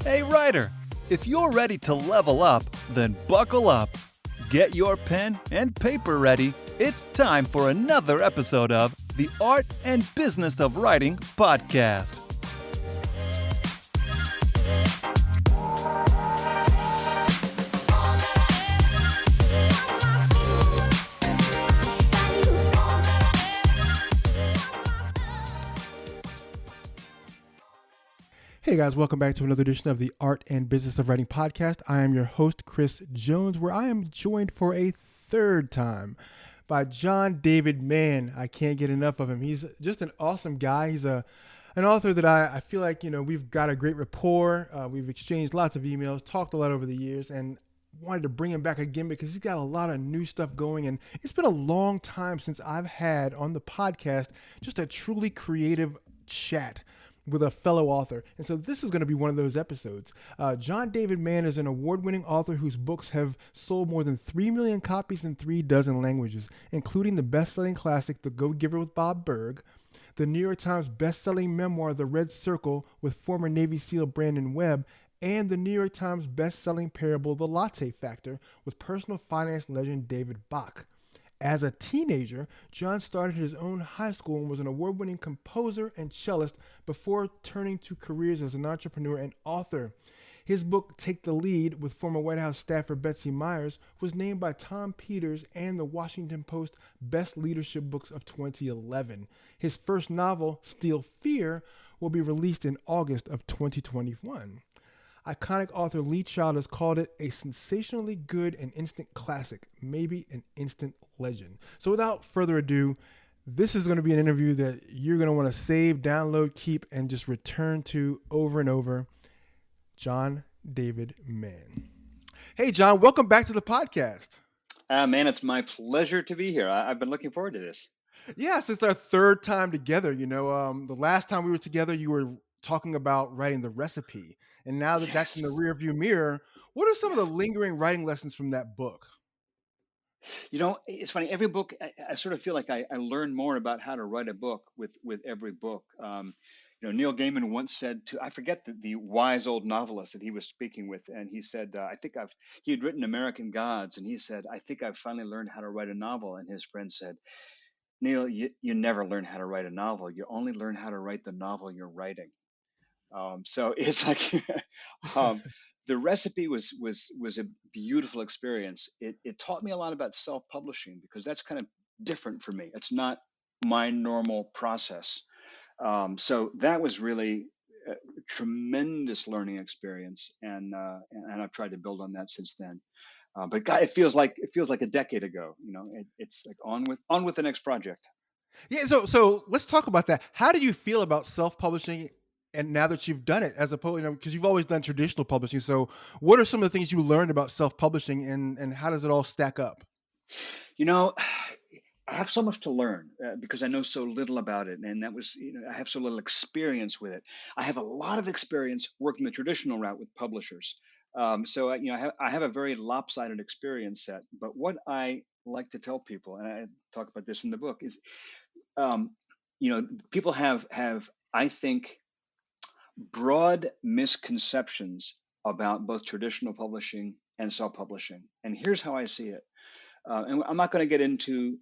Hey writer, if you're ready to level up, then buckle up. Get your pen and paper ready. It's time for another episode of the Art and Business of Writing podcast. Hey guys, welcome back to another edition of the Art and Business of Writing podcast. I am your host, Chris Jones, where I am joined for a third time by John David Mann. I can't get enough of him. He's just an awesome guy. He's an author that I feel like, we've got a great rapport. We've exchanged lots of emails, talked a lot over the years, and wanted to bring him back again because he's got a lot of new stuff going. And it's been a long time since I've had on the podcast just a truly creative chat with a fellow author. And so this is going to be one of those episodes. John David Mann is an award-winning author whose books have sold more than 3 million copies in 36 languages, including the best-selling classic, The Go-Giver with Bob Burg, the New York Times best-selling memoir, The Red Circle with former Navy SEAL Brandon Webb, and the New York Times best-selling parable, The LATTE Factor, with personal finance legend David Bach. As a teenager, John started his own high school and was an award-winning composer and cellist before turning to careers as an entrepreneur and author. His book, Take the Lead, with former White House staffer Betsy Myers, was named by Tom Peters and the Washington Post Best Leadership Books of 2011. His first novel, Steal Fear, will be released in August of 2021. Iconic author Lee Child has called it a sensationally good and instant classic, maybe an instant legend. So without further ado, this is going to be an interview that you're going to want to save, download, keep, and just return to over and over. John David Mann. Hey, John, welcome back to the podcast. Man, it's my pleasure to be here. I've been looking forward to this. Yes, it's our third time together. The last time we were together, you were talking about writing the recipe. And now that that's in the rearview mirror, what are some of the lingering writing lessons from that book? It's funny. Every book, I sort of feel like I learn more about how to write a book with every book. Neil Gaiman once said I forget the wise old novelist that he was speaking with, and he said, he had written American Gods, and he said, I think I've finally learned how to write a novel. And his friend said, Neil, you never learn how to write a novel. You only learn how to write the novel you're writing. So it's like the recipe was a beautiful experience. It taught me a lot about self-publishing because that's kind of different for me. It's not my normal process. So that was really a tremendous learning experience, and I've tried to build on that since then. But God, it feels like a decade ago. It's like on with the next project. Yeah, so let's talk about that. How do you feel about self-publishing? And now that you've done it, as opposed, because you've always done traditional publishing. So what are some of the things you learned about self-publishing and how does it all stack up? I have so much to learn because I know so little about it. And that was, I have so little experience with it. I have a lot of experience working the traditional route with publishers. So I have a very lopsided experience set. But what I like to tell people, and I talk about this in the book, is, people have, I think, broad misconceptions about both traditional publishing and self-publishing. And here's how I see it. And I'm not going to get into,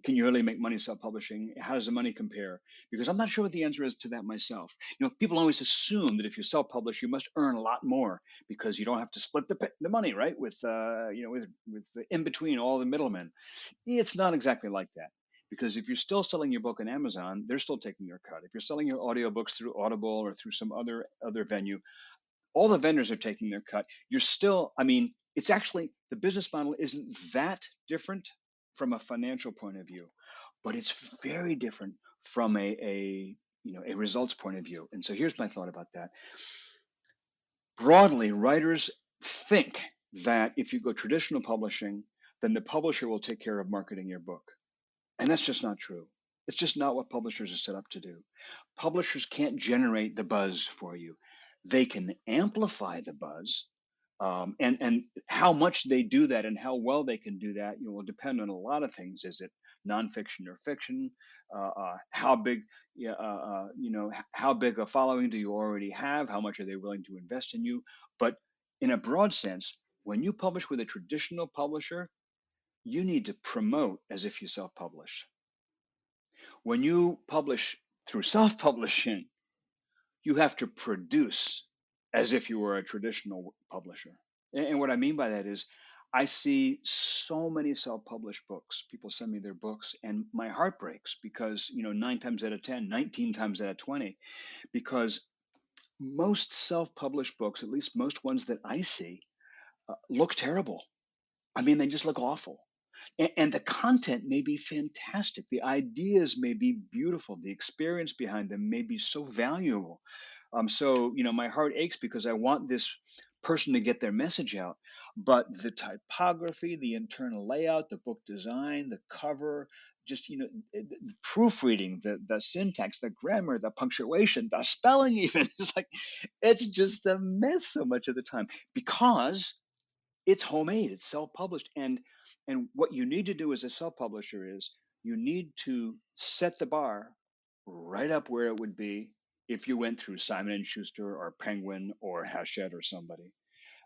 can you really make money self-publishing? How does the money compare? Because I'm not sure what the answer is to that myself. People always assume that if you self-publish, you must earn a lot more because you don't have to split the money, right? With in between all the middlemen. It's not exactly like that. Because if you're still selling your book on Amazon, they're still taking their cut. If you're selling your audiobooks through Audible or through some other venue, all the vendors are taking their cut. You're still, it's actually, the business model isn't that different from a financial point of view, but it's very different from a results point of view. And so here's my thought about that. Broadly, writers think that if you go traditional publishing, then the publisher will take care of marketing your book. And that's just not true. It's just not what publishers are set up to do. Publishers can't generate the buzz for you. They can amplify the buzz, and how much they do that and how well they can do that will depend on a lot of things. Is it nonfiction or fiction, how big, yeah, how big a following do you already have? How much are they willing to invest in you? But in a broad sense, when you publish with a traditional publisher, you need to promote as if you self-publish. When you publish through self-publishing, you have to produce as if you were a traditional publisher. And what I mean by that is, I see so many self-published books. People send me their books, and my heart breaks because, 9 times out of 10, 19 times out of 20, because most self-published books, at least most ones that I see, look terrible. I mean, they just look awful. And the content may be fantastic. The ideas may be beautiful. The experience behind them may be so valuable. So, my heart aches because I want this person to get their message out. But the typography, the internal layout, the book design, the cover, just, the proofreading, the syntax, the grammar, the punctuation, the spelling, even, it's just a mess so much of the time because it's homemade, it's self-published. And what you need to do as a self-publisher is you need to set the bar right up where it would be if you went through Simon and Schuster or Penguin or Hachette or somebody.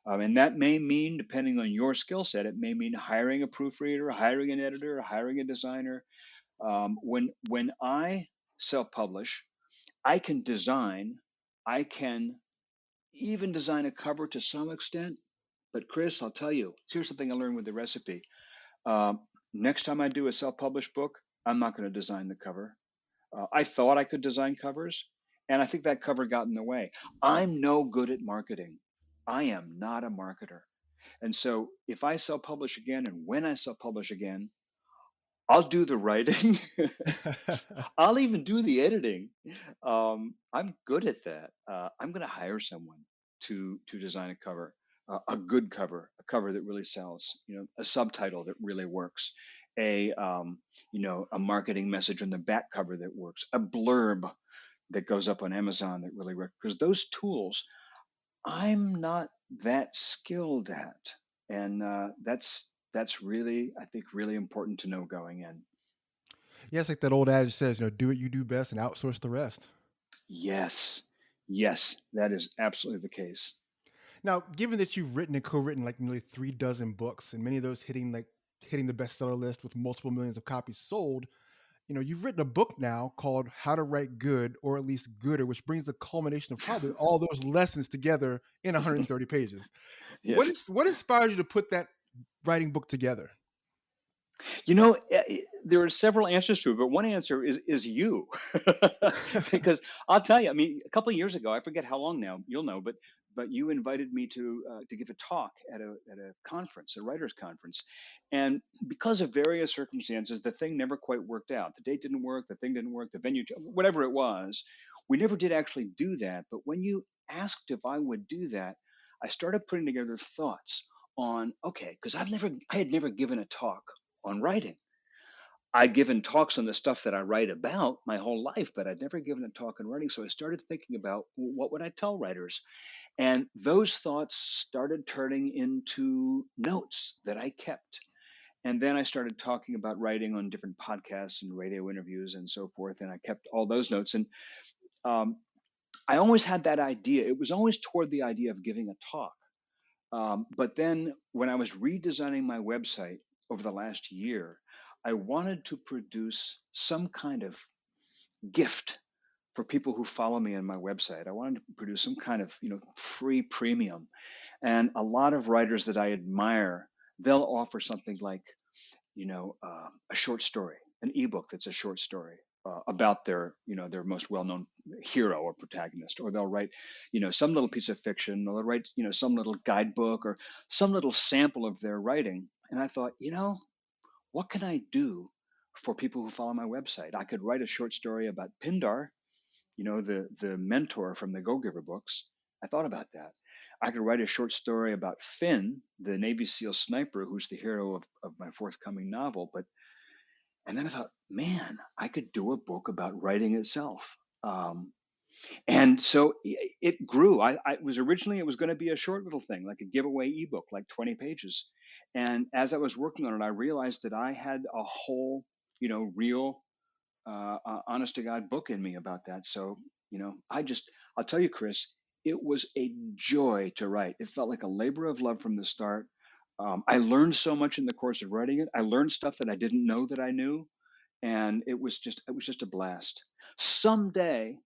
And that may mean, depending on your skill set, it may mean hiring a proofreader, hiring an editor, hiring a designer. When I self-publish, I can design, I can even design a cover to some extent. But Chris, I'll tell you, here's something I learned with the recipe. Next time I do a self-published book, I'm not going to design the cover. I thought I could design covers, and I think that cover got in the way. I'm no good at marketing. I am not a marketer. And so if I self-publish again, and when I self-publish again, I'll do the writing. I'll even do the editing. I'm good at that. I'm going to hire someone to design a cover, a good cover, a cover that really sells. A subtitle that really works, a marketing message on the back cover that works, a blurb that goes up on Amazon that really works. Because those tools, I'm not that skilled at, and that's really, I think, really important to know going in. Yeah, it's like that old adage says, do what you do best and outsource the rest. Yes. Yes, that is absolutely the case. Now, given that you've written and co-written like nearly 3 dozen books, and many of those hitting the bestseller list with multiple millions of copies sold, you've written a book now called How to Write Good, or at least Gooder, which brings the culmination of probably all those lessons together in 130 pages. Yeah. What inspired you to put that writing book together? There are several answers to it, but one answer is you. Because I'll tell you, I mean, a couple of years ago, I forget how long now, you'll know, but you invited me to give a talk at a conference, a writers conference. And because of various circumstances, the thing never quite worked out. The date didn't work, the thing didn't work, the venue, whatever it was. We never did actually do that. But when you asked if I would do that, I started putting together thoughts on, okay, because I had never given a talk on writing. I'd given talks on the stuff that I write about my whole life, but I'd never given a talk on writing. So I started thinking about, what would I tell writers? And those thoughts started turning into notes that I kept. And then I started talking about writing on different podcasts and radio interviews and so forth. And I kept all those notes. And um, I always had that idea. It was always toward the idea of giving a talk. But then when I was redesigning my website over the last year, I wanted to produce some kind of gift for people who follow me on my website. I wanted to produce some kind of, free premium. And a lot of writers that I admire, they'll offer something like, a short story, an ebook that's a short story about their most well-known hero or protagonist, or they'll write, some little piece of fiction, or they'll write, some little guidebook or some little sample of their writing. And I thought, what can I do for people who follow my website? I could write a short story about Pindar, the mentor from the Go Giver books. I thought about that. I could write a short story about Finn, the Navy SEAL sniper, who's the hero of my forthcoming novel. And then I thought, man, I could do a book about writing itself. And so it grew. It was going to be a short little thing, like a giveaway ebook, like 20 pages. And as I was working on it, I realized that I had a whole real, honest to God book in me about that. So, I'll tell you, Chris, it was a joy to write. It felt like a labor of love from the start. I learned so much in the course of writing it. I learned stuff that I didn't know that I knew, and it was just a blast. Someday,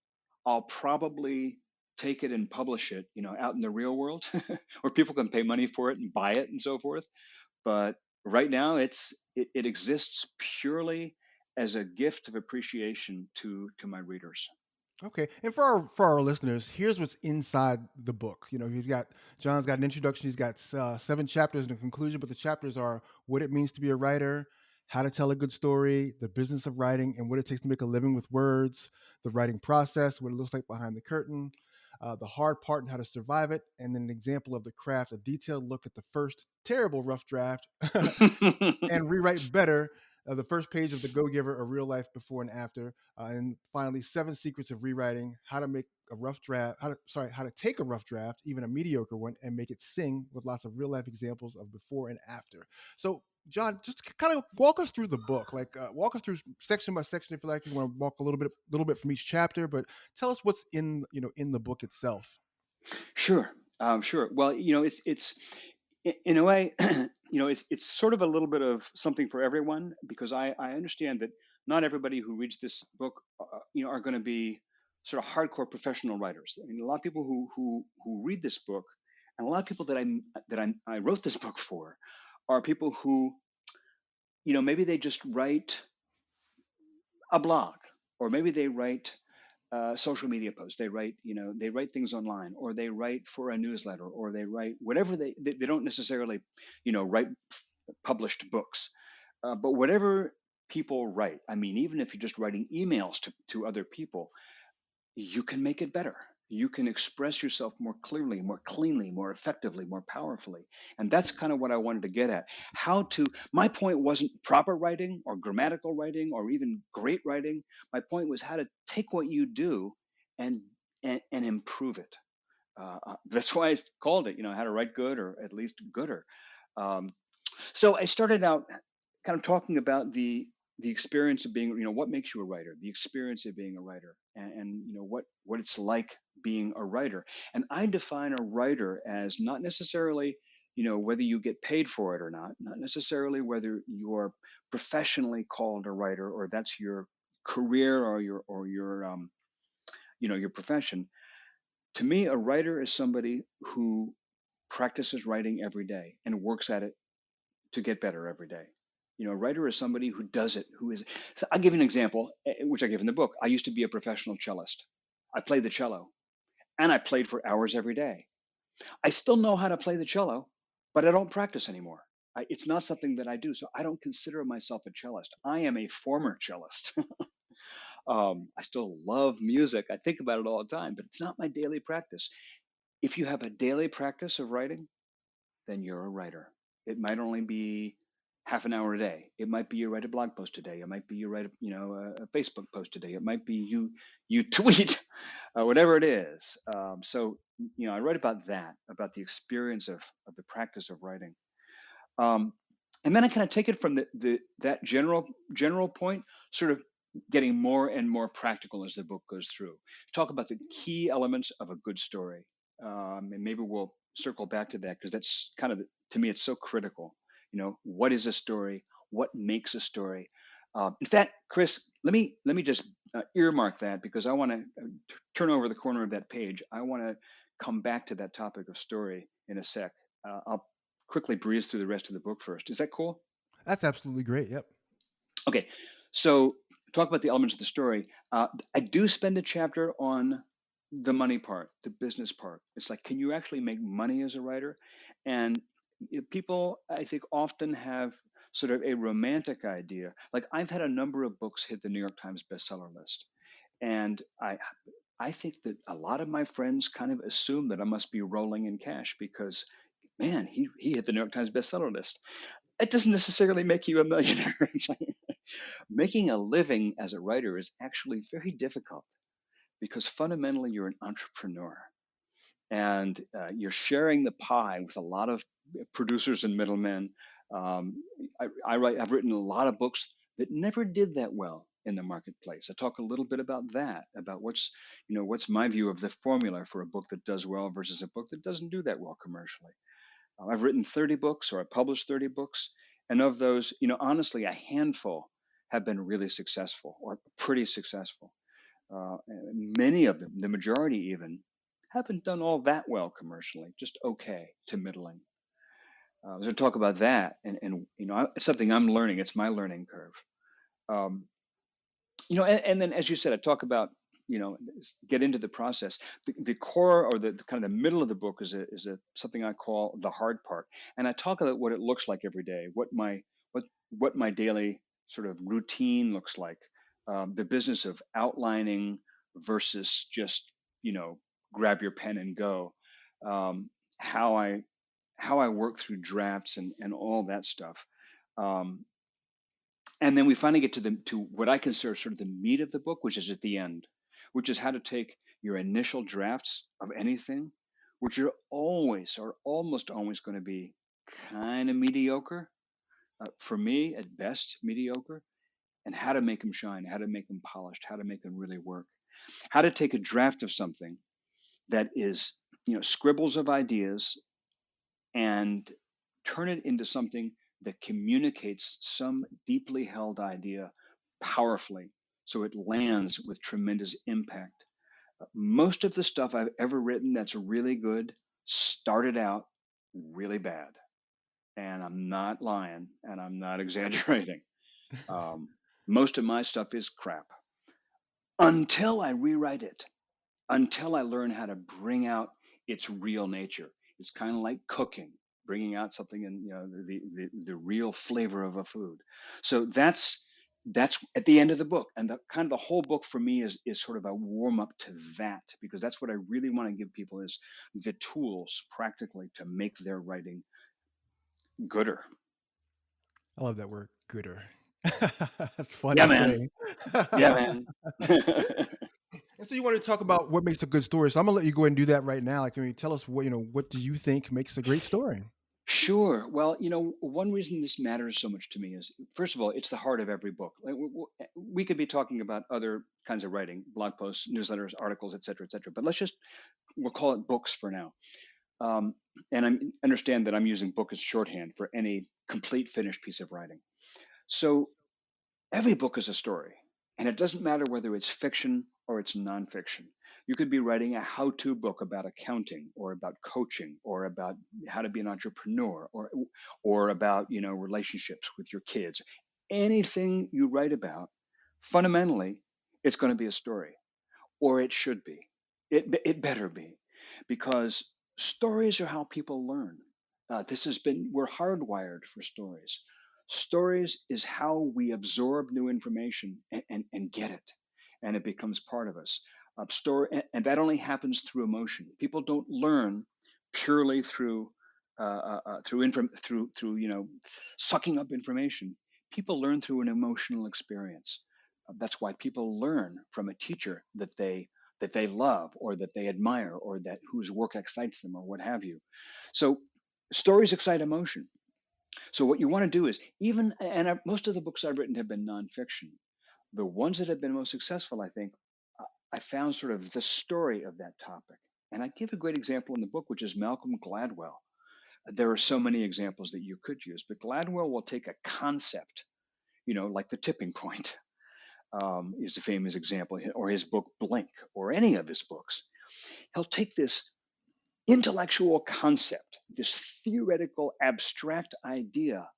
I'll probably take it and publish it, out in the real world, where people can pay money for it and buy it and so forth. But right now, it exists purely as a gift of appreciation to my readers. Okay, and for our listeners, here's what's inside the book. He's got John's got an introduction. He's got 7 chapters and a conclusion, but the chapters are what it means to be a writer, how to tell a good story, the business of writing, and what it takes to make a living with words, the writing process, what it looks like behind the curtain, the hard part and how to survive it, and then an example of the craft, a detailed look at the first terrible rough draft, and rewrite better. The first page of The Go Giver, a real life before and after, and finally 7 secrets of rewriting, how to make a rough draft, how to take a rough draft, even a mediocre one, and make it sing with lots of real life examples of before and after. So, John, just kind of walk us through the book, like walk us through section by section if you like. You want to walk a little bit from each chapter, but tell us what's in the book itself. Sure, sure. Well, in a way, it's sort of a little bit of something for everyone, because I understand that not everybody who reads this book, are going to be sort of hardcore professional writers. I mean, a lot of people who read this book, and a lot of people that I wrote this book for, are people who, maybe they just write a blog, or maybe they write social media posts. They write things online, or they write for a newsletter, or they write whatever they don't necessarily, write published books, but whatever people write. I mean, even if you're just writing emails to other people, you can make it better. You can express yourself more clearly, more cleanly, more effectively, more powerfully. And that's kind of what I wanted to get at. My point wasn't proper writing or grammatical writing or even great writing. My point was how to take what you do and improve it. That's why I called it, how to write good, or at least gooder. Um, so I started out kind of talking about the experience of being, what makes you a writer, the experience of being a writer, and what it's like being a writer. And I define a writer as not necessarily, whether you get paid for it or not necessarily whether you're professionally called a writer, or that's your career, or your profession. To me, a writer is somebody who practices writing every day and works at it to get better every day. A writer is somebody who does it, who is. So I'll give you an example, which I give in the book. I used to be a professional cellist. I played the cello, and I played for hours every day. I still know how to play the cello, but I don't practice anymore. It's not something that I do, so I don't consider myself a cellist. I am a former cellist. I still love music. I think about it all the time, but it's not my daily practice. If you have a daily practice of writing, then you're a writer. It might only be half an hour a day. It might be you write a blog post a day. It might be you write a Facebook post a day. It might be you tweet, whatever it is. So I write about that, about the experience of the practice of writing, and then I kind of take it from that general point, sort of getting more and more practical as the book goes through. Talk about the key elements of a good story, and maybe we'll circle back to that, because that's kind of, to me, it's so critical. What is a story? What makes a story? In fact, Chris, let me just earmark that, because I want to turn over the corner of that page. I want to come back to that topic of story in a sec. I'll quickly breeze through the rest of the book first. Is that cool? That's absolutely great. Yep. Okay, so talk about the elements of the story. I do spend a chapter on the money part, the business part. It's like, can you actually make money as a writer? And people, I think, often have sort of a romantic idea. Like, I've had a number of books hit the New York Times bestseller list, and I think that a lot of my friends kind of assume that I must be rolling in cash because, man, he hit the New York Times bestseller list. It doesn't necessarily make you a millionaire. Making a living as a writer is actually very difficult, because fundamentally you're an entrepreneur, and you're sharing the pie with a lot of producers and middlemen. I've written a lot of books that never did that well in the marketplace. I talk a little bit about that, about what's my view of the formula for a book that does well versus a book that doesn't do that well commercially. I've written 30 books, or I published 30 books, and of those, honestly, a handful have been really successful or pretty successful. Many of them, the majority even, haven't done all that well commercially, just okay to middling. I was going to talk about that, and it's something I'm learning. It's my learning curve. Um, and then as you said, I talk about get into the process. The core, or the kind of the middle of the book is a something I call the hard part, and I talk about what it looks like every day, what my daily sort of routine looks like, the business of outlining versus just grab your pen and go, how I work through drafts and all that stuff. Um, and then we finally get to what I consider sort of the meat of the book, which is at the end, which is how to take your initial drafts of anything, which are always or almost always going to be kind of mediocre, for me at best mediocre, and how to make them shine, how to make them polished, how to make them really work, how to take a draft of something that is scribbles of ideas and turn it into something that communicates some deeply held idea powerfully, so it lands with tremendous impact. Most of the stuff I've ever written that's really good started out really bad. And I'm not lying and I'm not exaggerating. Um, Most of my stuff is crap until I rewrite it, until I learn how to bring out its real nature. It's kind of like cooking, bringing out something in the real flavor of a food. So that's at the end of the book, and the kind of the whole book for me is sort of a warm up to that, because that's what I really want to give people is the tools practically to make their writing gooder. I love that word, gooder. That's fun Yeah, to man. say. Yeah, man. And so you want to talk about what makes a good story. So I'm gonna let you go ahead and do that right now. Like, can you tell us what do you think makes a great story? Sure. Well, one reason this matters so much to me is, first of all, it's the heart of every book. Like, we could be talking about other kinds of writing, blog posts, newsletters, articles, et cetera, et cetera. But we'll call it books for now. Um, and I understand that I'm using book as shorthand for any complete finished piece of writing. So every book is a story, and it doesn't matter whether it's fiction or it's nonfiction. You could be writing a how-to book about accounting, or about coaching, or about how to be an entrepreneur, or about relationships with your kids. Anything you write about, fundamentally, it's going to be a story, or it should be. It better be, because stories are how people learn. We're hardwired for stories. Stories is how we absorb new information and get it, and it becomes part of us. And that only happens through emotion. People don't learn purely through sucking up information. People learn through an emotional experience. That's why people learn from a teacher that they love, or that they admire, or that whose work excites them, or what have you. So stories excite emotion. So what you want to do is, most of the books I've written have been nonfiction. The ones that have been most successful, I think, I found sort of the story of that topic. And I give a great example in the book, which is Malcolm Gladwell. There are so many examples that you could use, but Gladwell will take a concept, like the tipping point, is a famous example, or his book Blink, or any of his books. He'll take this intellectual concept, this theoretical abstract idea,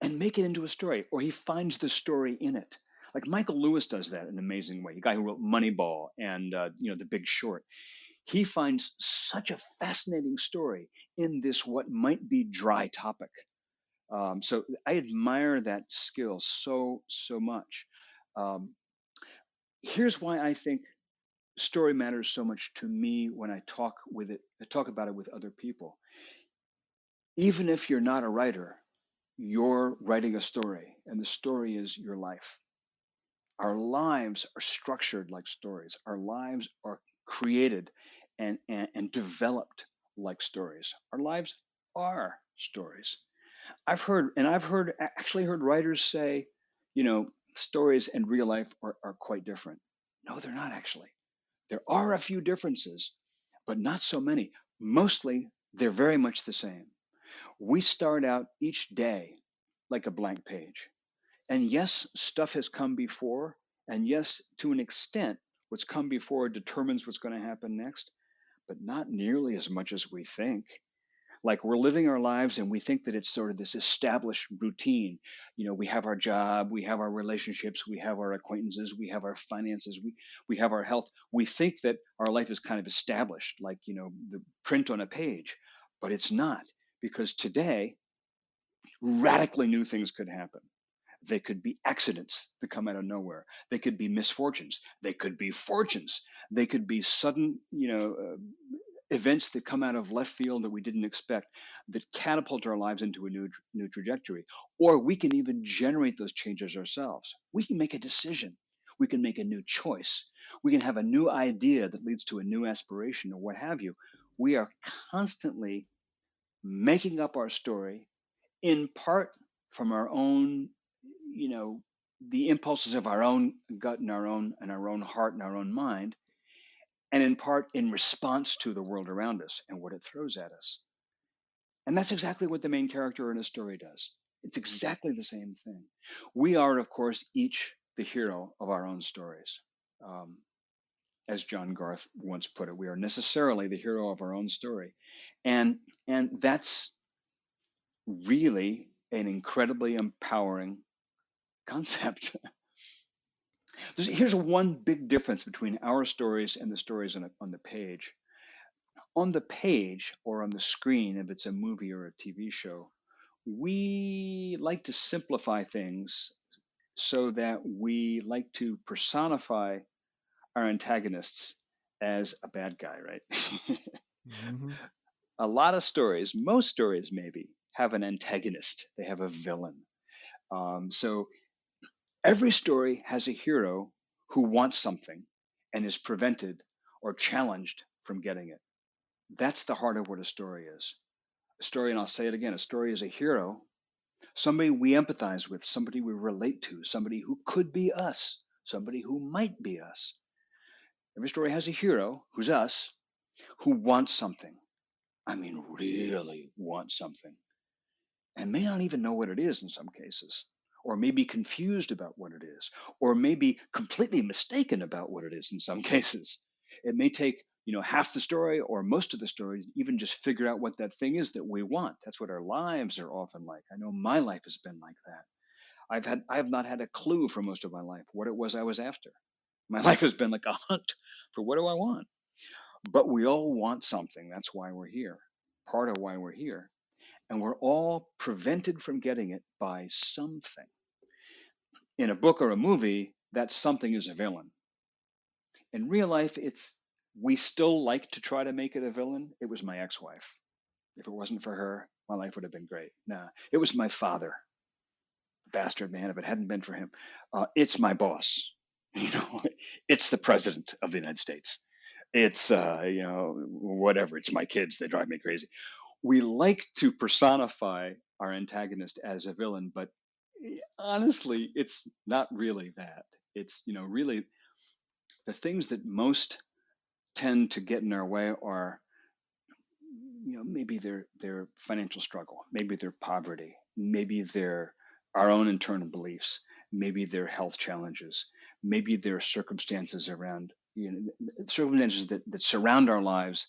and make it into a story, or he finds the story in it. Like Michael Lewis does that in an amazing way. The guy who wrote Moneyball and The Big Short. He finds such a fascinating story in this what might be dry topic. So I admire that skill so much. Um, Here's why I think story matters so much to me when I talk about it with other people. Even if you're not a writer, you're writing a story, and the story is your life. Our lives are structured like stories. Our lives are created and developed like stories. Our lives are stories. I've actually heard writers say, stories and real life are quite different. No, they're not actually. There are a few differences, but not so many. Mostly, they're very much the same. We start out each day like a blank page. And yes, stuff has come before. And yes, to an extent, what's come before determines what's going to happen next, but not nearly as much as we think. Like we're living our lives and we think that it's sort of this established routine. We have our job, we have our relationships, we have our acquaintances, we have our finances, we have our health. We think that our life is kind of established, like, the print on a page, but it's not, because today radically new things could happen. They could be accidents that come out of nowhere. They could be misfortunes. They could be fortunes. They could be sudden, events that come out of left field that we didn't expect, that catapult our lives into a new trajectory. Or we can even generate those changes ourselves. We can make a decision. We can make a new choice. We can have a new idea that leads to a new aspiration or what have you. We are constantly making up our story, in part from our own, the impulses of our own gut and our own heart and our own mind, and in part in response to the world around us and what it throws at us. And that's exactly what the main character in a story does. It's exactly the same thing. We are, of course, each the hero of our own stories. Um, as John Garth once put it, we are necessarily the hero of our own story. And that's really an incredibly empowering concept. Here's one big difference between our stories and the stories on the page. On the page or on the screen, if it's a movie or a TV show, we like to simplify things so that we like to personify our antagonists as a bad guy, right? Mm-hmm. A lot of stories, most stories maybe, have an antagonist, they have a villain. So every story has a hero who wants something and is prevented or challenged from getting it. That's the heart of what a story is. A story, and I'll say it again, a story is a hero, somebody we empathize with, somebody we relate to, somebody who could be us, somebody who might be us. Every story has a hero, who's us, who wants something. I mean, really wants something, and may not even know what it is in some cases, or may be confused about what it is, or may be completely mistaken about what it is in some cases. It may take, half the story or most of the story, even just figure out what that thing is that we want. That's what our lives are often like. I know my life has been like that. I have not had a clue for most of my life what it was I was after. My life has been like a hunt for what do I want? But we all want something. That's why we're here. Part of why we're here. And we're all prevented from getting it by something. In a book or a movie, that something is a villain. In real life, we still like to try to make it a villain. It was my ex-wife. If it wasn't for her, my life would have been great. Nah, it was my father. Bastard man, if it hadn't been for him. It's my boss. It's the president of the United States. It's whatever. It's my kids. They drive me crazy. We like to personify our antagonist as a villain, but honestly, it's not really that. It's, really the things that most tend to get in our way are, maybe their financial struggle, maybe their poverty, maybe their our own internal beliefs, maybe their health challenges, maybe their circumstances around, circumstances that surround our lives,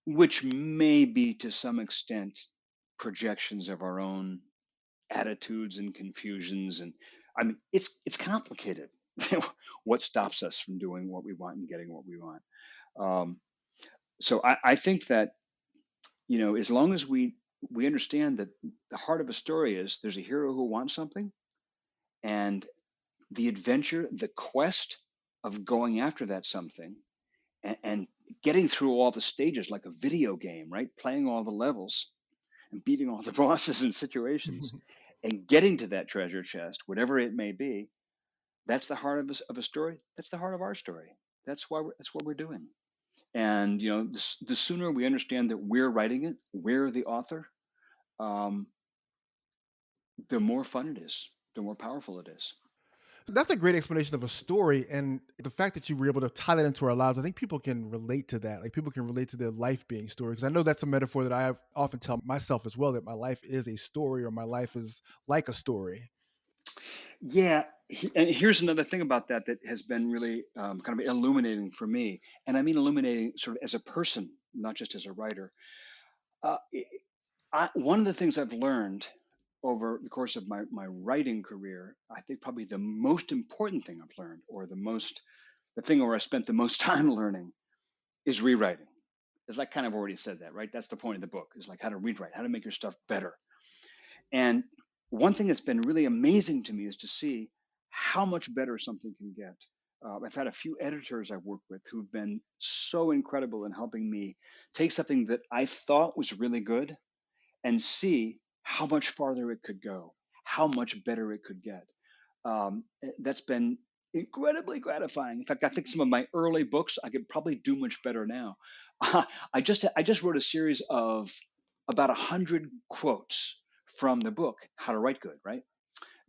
which may be to some extent projections of our own attitudes and confusions. And I mean, it's complicated. What stops us from doing what we want and getting what we want? Um, so I think that, as long as we understand that the heart of a story is there's a hero who wants something, and the adventure, the quest of going after that something, and getting through all the stages like a video game, right? Playing all the levels and beating all the bosses and situations and getting to that treasure chest, whatever it may be. That's the heart of a story. That's the heart of our story. That's what we're doing. And the sooner we understand that we're writing it, we're the author, um, the more fun it is. the more powerful it is. That's a great explanation of a story. And the fact that you were able to tie that into our lives, I think people can relate to that. Like people can relate to their life being story. Because I know that's a metaphor that I often tell myself as well, that my life is a story or my life is like a story. Yeah, and here's another thing about that that has been really kind of illuminating for me, and I mean illuminating sort of as a person, not just as a writer. Uh, One of the things I've learned over the course of my writing career, I think probably the most important thing I've learned, or the thing where I spent the most time learning, is rewriting. It's like kind of already said that, right? That's the point of the book, is like how to rewrite, how to make your stuff better. And one thing that's been really amazing to me is to see how much better something can get. I've had a few editors I've worked with who've been so incredible in helping me take something that I thought was really good and see how much farther it could go, how much better it could get. That's been incredibly gratifying. In fact, I think some of my early books I could probably do much better now. I just wrote a series of about 100 quotes from the book How to Write Good. Right,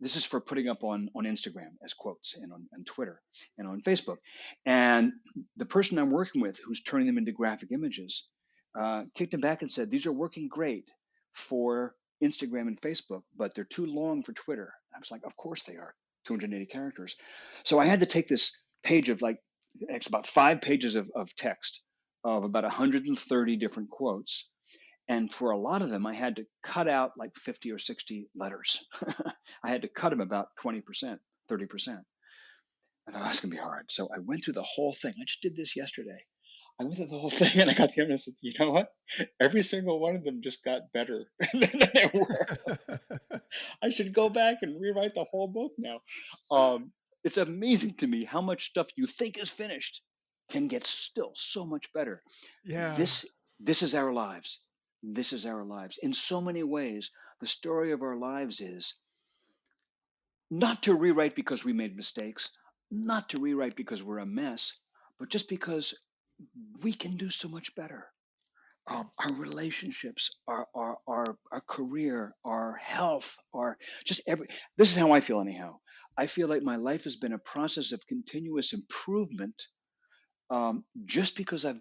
this is for putting up on Instagram as quotes and on Twitter and on Facebook. And the person I'm working with, who's turning them into graphic images, kicked them back and said, "These are working great for Instagram and Facebook, but they're too long for Twitter." I was like, "Of course they are, 280 characters." So I had to take this page of like, it's about 5 pages of text of about 130 different quotes. And for a lot of them, I had to cut out like 50 or 60 letters. I had to cut them about 20%, 30%. I thought that's going to be hard. So I went through the whole thing. I just did this yesterday. I went through the whole thing and I got to him and I said, "You know what? Every single one of them just got better than they were. I should go back and rewrite the whole book now." Um, it's amazing to me how much stuff you think is finished can get still so much better. Yeah. This is our lives. This is our lives. In so many ways, the story of our lives is not to rewrite because we made mistakes, not to rewrite because we're a mess, but just because we can do so much better. Our relationships, our career, our health, our just every. This is how I feel, anyhow. I feel like my life has been a process of continuous improvement, just because I've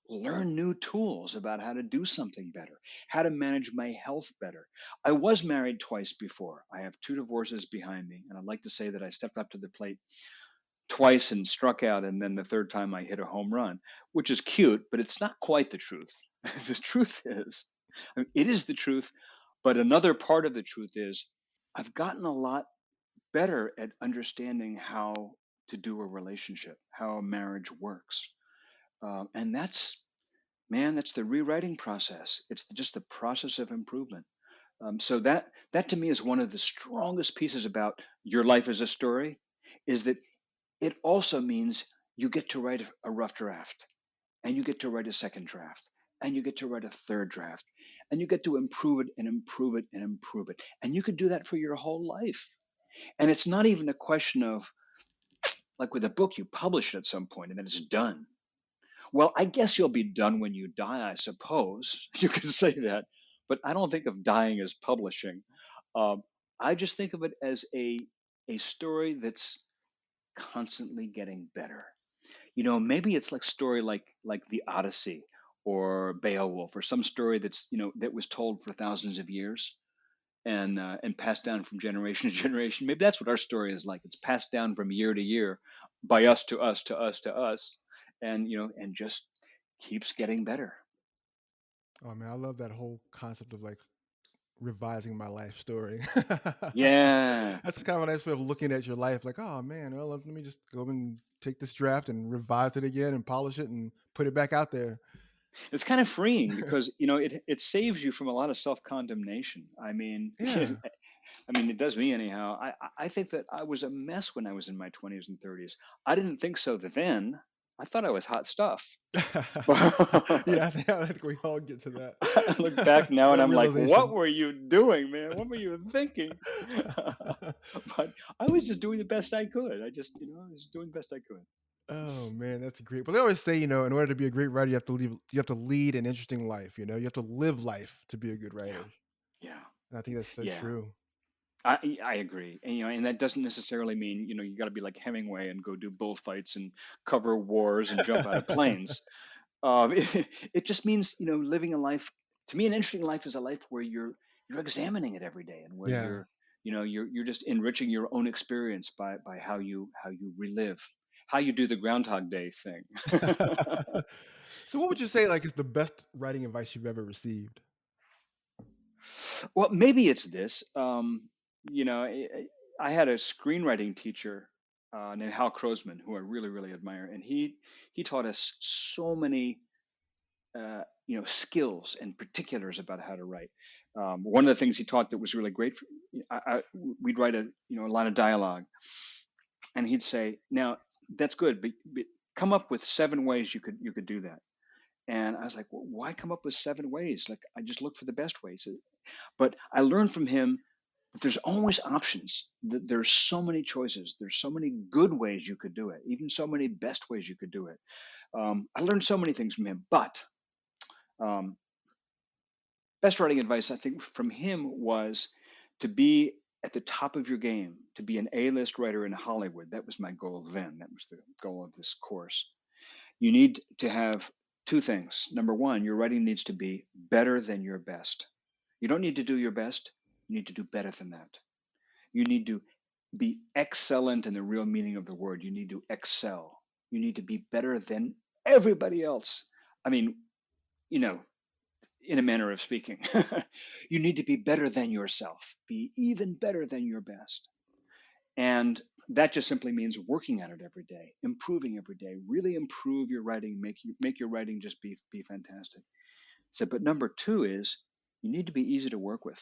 learned new tools about how to do something better, how to manage my health better. I was married twice before. I have 2 divorces behind me, and I'd like to say that I stepped up to the plate twice and struck out, and then the third time I hit a home run, which is cute, but it's not quite the truth. The truth is, I mean, it is the truth, but another part of the truth is I've gotten a lot better at understanding how to do a relationship, how a marriage works. And that's, man, that's the rewriting process. It's just the process of improvement. So that to me is one of the strongest pieces about your life as a story, is that it also means you get to write a rough draft, and you get to write a second draft, and you get to write a third draft, and you get to improve it and improve it and improve it. And you could do that for your whole life. And it's not even a question of, like with a book, you publish it at some point and then it's done. Well, I guess you'll be done when you die, I suppose. You could say that. But I don't think of dying as publishing. Um, I just think of it as a story that's constantly getting better. Maybe it's like story like the Odyssey or Beowulf, or some story that's that was told for thousands of years and passed down from generation to generation. Maybe that's what our story is like. It's passed down from year to year, by us to us to us to us, and just keeps getting better. Oh man, I love that whole concept of like revising my life story. Yeah, That's kind of a nice way of looking at your life. Like, oh man, well, let me just go and take this draft and revise it again and polish it and put it back out there. it's kind of freeing because it saves you from a lot of self condemnation. I mean, Yeah. it does me anyhow. I think that I was a mess when I was in my 20s and 30s. I didn't think so then. I thought I was hot stuff. Yeah, I think we all get to that. I look back now and That I'm like, what realization. were you doing, man? What were you thinking? But I was just doing the best I could. I was doing the best I could. Oh man, that's great. But they always say, in order to be a great writer, you have to lead an interesting life. You have to live life to be a good Yeah, writer. yeah, And I think that's so yeah. true. I agree, and and that doesn't necessarily mean you got to be like Hemingway and go do bullfights and cover wars and jump out of planes. It just means living a life. To me, an interesting life is a life where you're examining it every day, and where Yeah. you're just enriching your own experience by how you relive, how you do the Groundhog Day thing. So what would you say like is the best writing advice you've ever received? Well, maybe it's this. I had a screenwriting teacher named Hal Crosman, who I really, really admire, and he taught us so many skills and particulars about how to write. One of the things he taught that was really great. We'd write a line of dialogue, and he'd say, "Now that's good, but come up with 7 ways you could do that." And I was like, well, "Why come up with 7 ways? Like I just look for the best ways." But I learned from him that there's always options. That there's so many choices. There's so many good ways you could do it. Even so many best ways you could do it. I learned so many things from him. But um, best writing advice I think from him was to be at the top of your game, to be an A-list writer in Hollywood. That was my goal then. That was the goal of this course. You need to have 2 things. Number one, your writing needs to be better than your best. You don't need to do your best. You need to do better than that. You need to be excellent in the real meaning of the word. You need to excel. You need to be better than everybody else. I mean, you know, in a manner of speaking. You need to be better than yourself, be even better than your best. And that just simply means working at it every day, improving every day, really improve your writing, make your writing just be fantastic. So, but number two is you need to be easy to work with.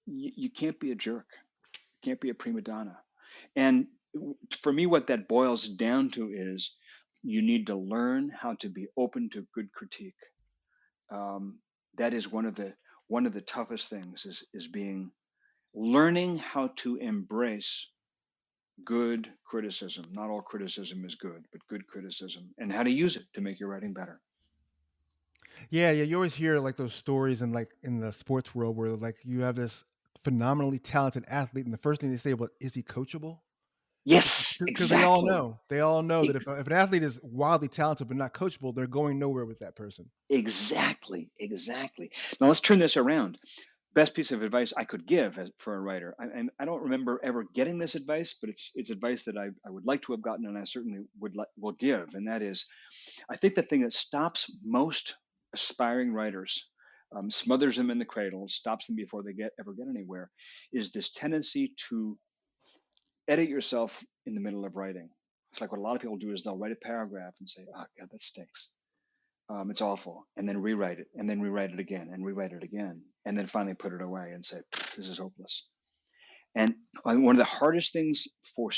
You can't be a jerk. You can't be a prima donna. And for me, what that boils down to is you need to learn how to be open to good critique. Um, that is one of the toughest things is being learning how to embrace good criticism. Not all criticism is good, but good criticism, and how to use it to make your writing better. Yeah, yeah. You always hear like those stories in like in the sports world where like you have this phenomenally talented athlete, and the first thing they say, "Well, is he coachable?" Yes, Because exactly. they all know that Ex- if an athlete is wildly talented but not coachable, they're going nowhere with that person. exactly. Now let's turn this around. Best piece of advice I could give for a writer. I don't remember ever getting this advice, but it's advice that I would like to have gotten, and I certainly will give. And that is, I think the thing that stops most aspiring writers, smothers them in the cradle, stops them before they ever get anywhere, is this tendency to edit yourself in the middle of writing. It's like what a lot of people do is they'll write a paragraph and say, "Oh God, that stinks. It's awful," and then rewrite it, and then rewrite it again, and rewrite it again, and then finally put it away and say, "This is hopeless." And one of the hardest things for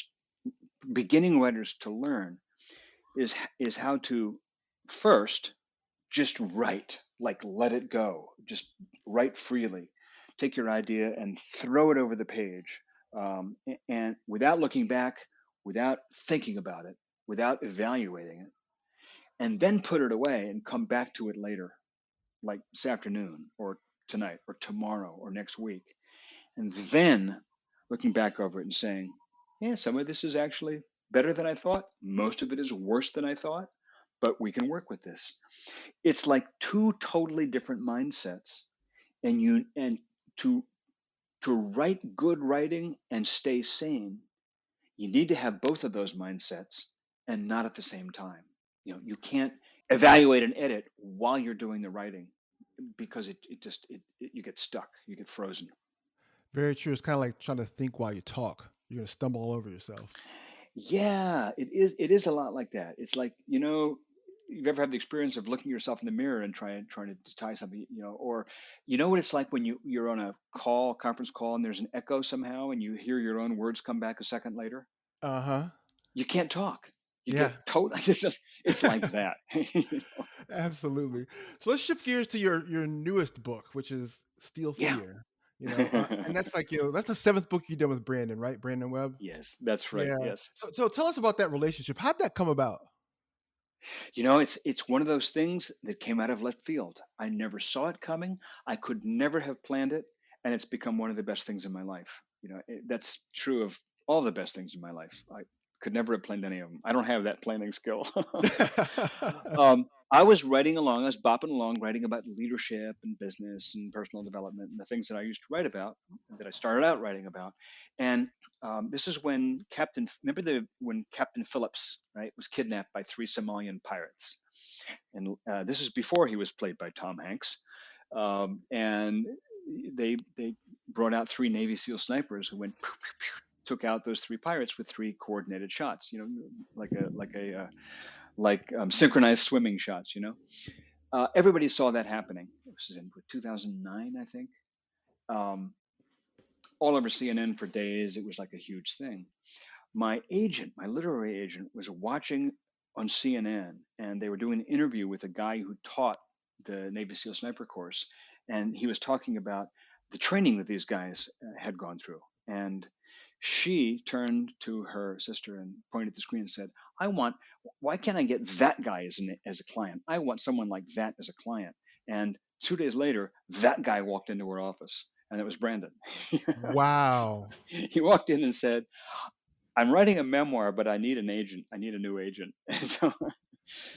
beginning writers to learn is how to first just write, like let it go, just write freely, take your idea and throw it over the page, and without looking back, without thinking about it, without evaluating it, and then put it away and come back to it later, like this afternoon or tonight or tomorrow or next week, and then looking back over it and saying, yeah, some of this is actually better than I thought, most of it is worse than I thought, but we can work with this. It's like two totally different mindsets, and to write good writing and stay sane, you need to have both of those mindsets, and not at the same time. You can't evaluate and edit while you're doing the writing, because you get stuck, you get frozen. Very true. It's kind of like trying to think while you talk. You're gonna stumble all over yourself. Yeah, it is a lot like that. It's like, you've ever had the experience of looking yourself in the mirror and trying to tie something, or what it's like when you're on a conference call, and there's an echo somehow, and you hear your own words come back a second later. Uh huh. You can't talk. You Yeah. get total. It's like that. Absolutely. So let's shift gears to your newest book, which is Steal Yeah. Fear. And that's like that's the seventh book you did with Brandon, right? Brandon Webb. Yes, that's right. Yeah. Yes. So tell us about that relationship. How'd that come about? It's one of those things that came out of left field. I never saw it coming. I could never have planned it. and it's become one of the best things in my life. That's true of all the best things in my life. I could never have planned any of them. I don't have that planning skill. I was writing along, I was bopping along, writing about leadership and business and personal development and the things that I used to write about, that I started out writing about. And this is when when Captain Phillips, right, was kidnapped by 3 Somalian pirates. And this is before he was played by Tom Hanks. And they brought out 3 Navy SEAL snipers who went pew, pew, pew, took out those 3 pirates with 3 coordinated shots. Like synchronized swimming shots. Everybody saw that happening. This is in 2009, I think. All over CNN for days. It was like a huge thing. My literary agent, was watching on CNN, and they were doing an interview with a guy who taught the Navy SEAL sniper course, and he was talking about the training that these guys had gone through. And she turned to her sister and pointed at the screen and said, why can't I get that guy as a client? I want someone like that as a client. And 2 days later, that guy walked into her office, and it was Brandon. Wow. He walked in and said, I'm writing a memoir, but I need an agent. I need a new agent. And so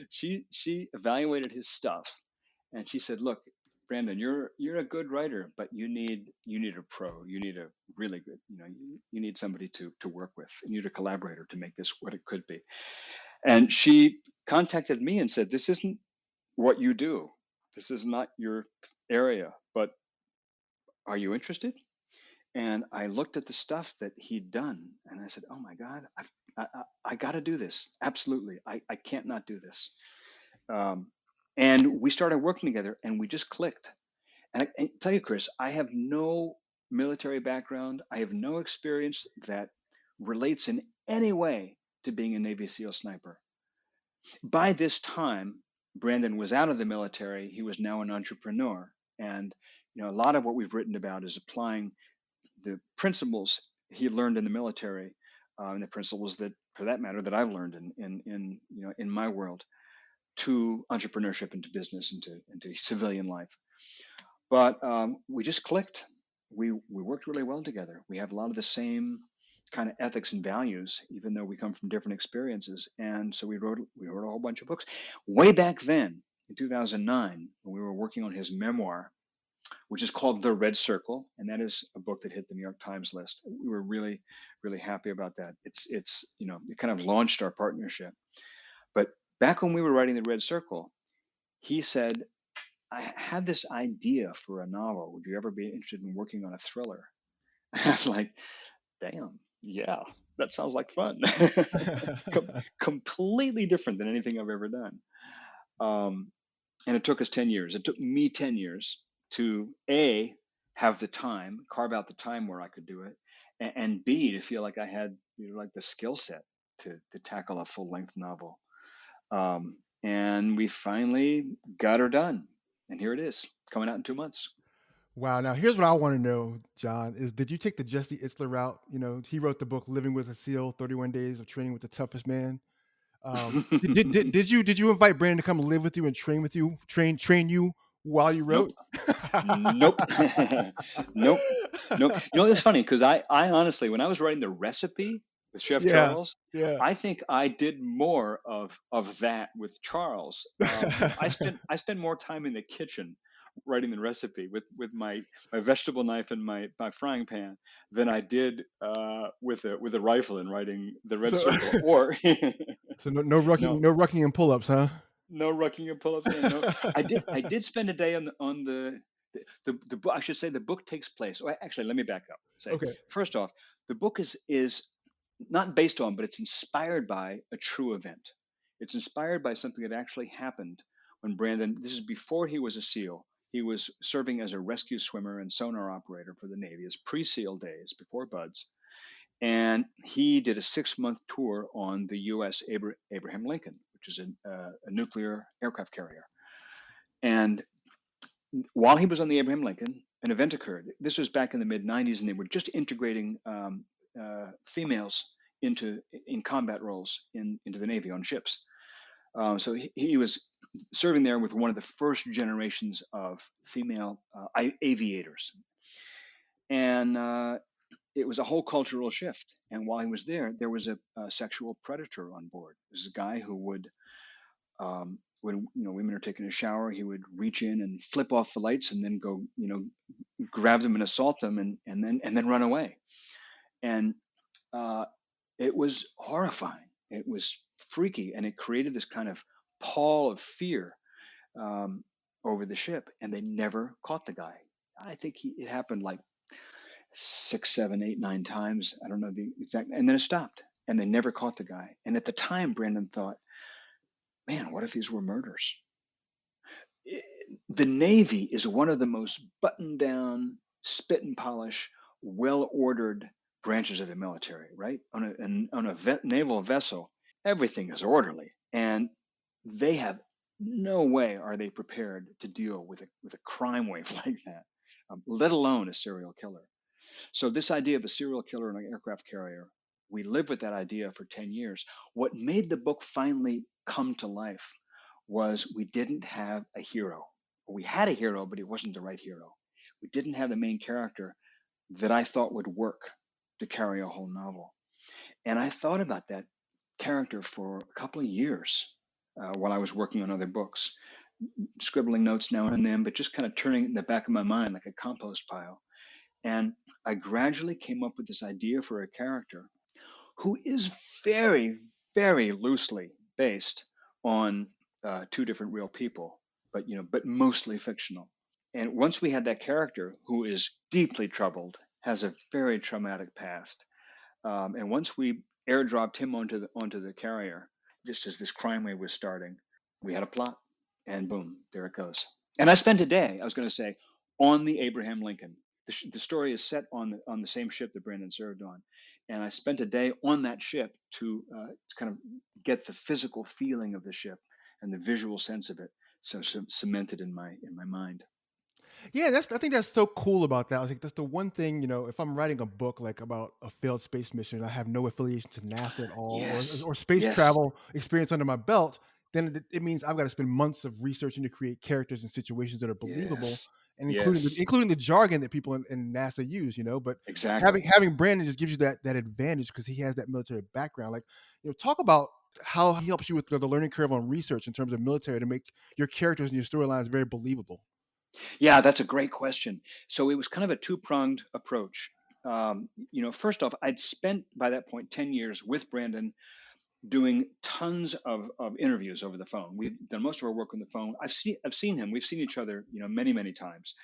she evaluated his stuff, and she said, look, Brandon, you're a good writer, but you need a pro. You need a really good, you need somebody to work with. You need a collaborator to make this what it could be. And she contacted me and said, this isn't what you do. This is not your area, but are you interested? And I looked at the stuff that he'd done, and I said, oh my God, I got to do this. Absolutely. I can't not do this. And we started working together, and we just clicked. And I tell you, Chris, I have no military background. I have no experience that relates in any way to being a Navy SEAL sniper. By this time, Brandon was out of the military. He was now an entrepreneur. And a lot of what we've written about is applying the principles he learned in the military, and the principles that, for that matter, that I've learned in my world, to entrepreneurship, into business, into civilian life. But we just clicked. We worked really well together. We have a lot of the same kind of ethics and values, even though we come from different experiences. And so we wrote a whole bunch of books. Way back then, in 2009, when we were working on his memoir, which is called The Red Circle, and that is a book that hit the New York Times list. We were really, really happy about that. It kind of launched our partnership. But back when we were writing The Red Circle, he said, I had this idea for a novel. Would you ever be interested in working on a thriller? I was like, damn, yeah, that sounds like fun. Completely different than anything I've ever done. And it took us 10 years. It took me 10 years to A, have the time, carve out the time where I could do it, and B, to feel like I had like the skill set to tackle a full length novel. And we finally got her done. And here it is, coming out in 2 months. Wow. Now, here's what I want to know, John, is did you take the Jesse Itzler route? He wrote the book Living with a SEAL, 31 Days of Training with the Toughest Man. Did you invite Brandon to come live with you and train with you, train you while you wrote? Nope. Nope. It's funny because I honestly, when I was writing the recipe with Chef Charles, I think I did more of that with Charles. I spent more time in the kitchen writing the recipe with my vegetable knife and my frying pan than I did with a rifle and writing the Red Circle. Or so no rucking and pull-ups, huh? No rucking and pull-ups. No. I did spend a day on the book. I should say the book takes place. Well, actually, let me back up. Okay. First off, the book is not based on, but it's inspired by a true event. It's inspired by something that actually happened when Brandon. This is before he was a SEAL. He was serving as a rescue swimmer and sonar operator for the Navy, his pre-SEAL days before BUDS. And he did a 6-month tour on the U.S. Abraham Lincoln, which is a nuclear aircraft carrier. And while he was on the Abraham Lincoln, an event occurred. This was back in the mid-'90s, and they were just integrating females in combat roles into the Navy on ships. So he was serving there with one of the first generations of female aviators. And it was a whole cultural shift. And while he was there was a sexual predator on board. This is a guy who would, when women are taking a shower, he would reach in and flip off the lights and then go, grab them and assault them and then run away. And uh, it was horrifying. It was freaky, and it created this kind of pall of fear over the ship. And they never caught the guy. I think it happened like 6, 7, 8, 9 times. I don't know the exact, and then it stopped, and they never caught the guy. And at the time, Brandon thought, man, what if these were murders? The Navy is one of the most buttoned down, spit and polish, well ordered branches of the military, right? On a naval vessel, everything is orderly, and they have no way are they prepared to deal with a crime wave like that, let alone a serial killer. So this idea of a serial killer in an aircraft carrier, we lived with that idea for 10 years. What made the book finally come to life was we didn't have a hero. We had a hero, but he wasn't the right hero. We didn't have the main character that I thought would work to carry a whole novel. And I thought about that character for a couple of years while I was working on other books, scribbling notes now and then, but just kind of turning it in the back of my mind like a compost pile. And I gradually came up with this idea for a character who is very, very loosely based on two different real people, but mostly fictional. And once we had that character who is deeply troubled, has a very traumatic past, and once we airdropped him onto the carrier, just as this crime wave was starting, we had a plot, and boom, there it goes. And I spent a day, I was going to say, on the Abraham Lincoln. The story is set on the same ship that Brandon served on, and I spent a day on that ship to kind of get the physical feeling of the ship and the visual sense of it, so cemented in my mind. Yeah, I think that's so cool about that. I was like, that's the one thing, if I'm writing a book like about a failed space mission, I have no affiliation to NASA at all, Yes, or space yes, travel experience under my belt, then it means I've got to spend months of researching to create characters and situations that are believable, yes, and yes, including the jargon that people in NASA use. But exactly. having Brandon just gives you that advantage because he has that military background. Like, talk about how he helps you with the learning curve on research in terms of military to make your characters and your storylines very believable. Yeah, that's a great question. So it was kind of a two-pronged approach. First off, I'd spent by that point 10 years with Brandon doing tons of interviews over the phone. We've done most of our work on the phone. I've seen him. We've seen each other, many, many times,